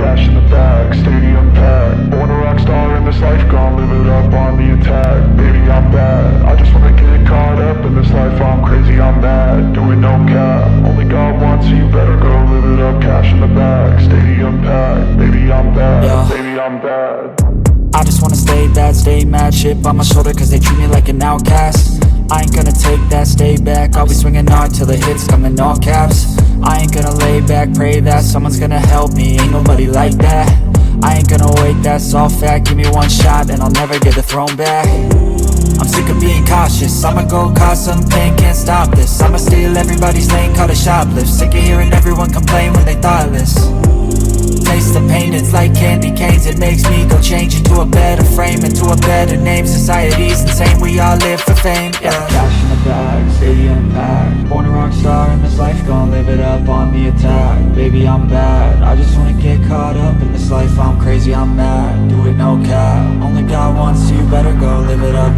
cash in the bag, stadium packed. Born a rock star in this life, gon' live it up on the attack. Baby, I'm bad, I just wanna get caught up in this life. I'm crazy, I'm mad, doing no cap. Only God wants, so you better go live it up. Cash in the bag, stadium packed. Baby, I'm bad, Yeah. baby, I'm bad. I just wanna stay bad, stay mad. Chip on my shoulder cause they treat me like an outcast. I ain't gonna take that, stay back. I'll be swinging hard till the hits come in all caps. I ain't gonna lay back, pray that someone's gonna help me. Ain't nobody like that. I ain't gonna wait, that's all fact. Give me one shot and I'll never get the throne back. I'm sick of being cautious, I'ma go cause some pain, can't stop this. I'ma steal everybody's lane, call it shoplift. Sick of hearing everyone complain when they thoughtless. Taste the pain, it's like candy canes. It makes me go change into a better frame, into a better name. Society's insane, we all live for fame, yeah. Cash in the bag, stadium packed. Born a rock star in this life, gon' live it up on the attack. Baby, I'm bad, I just wanna get caught up in this life. I'm crazy, I'm mad,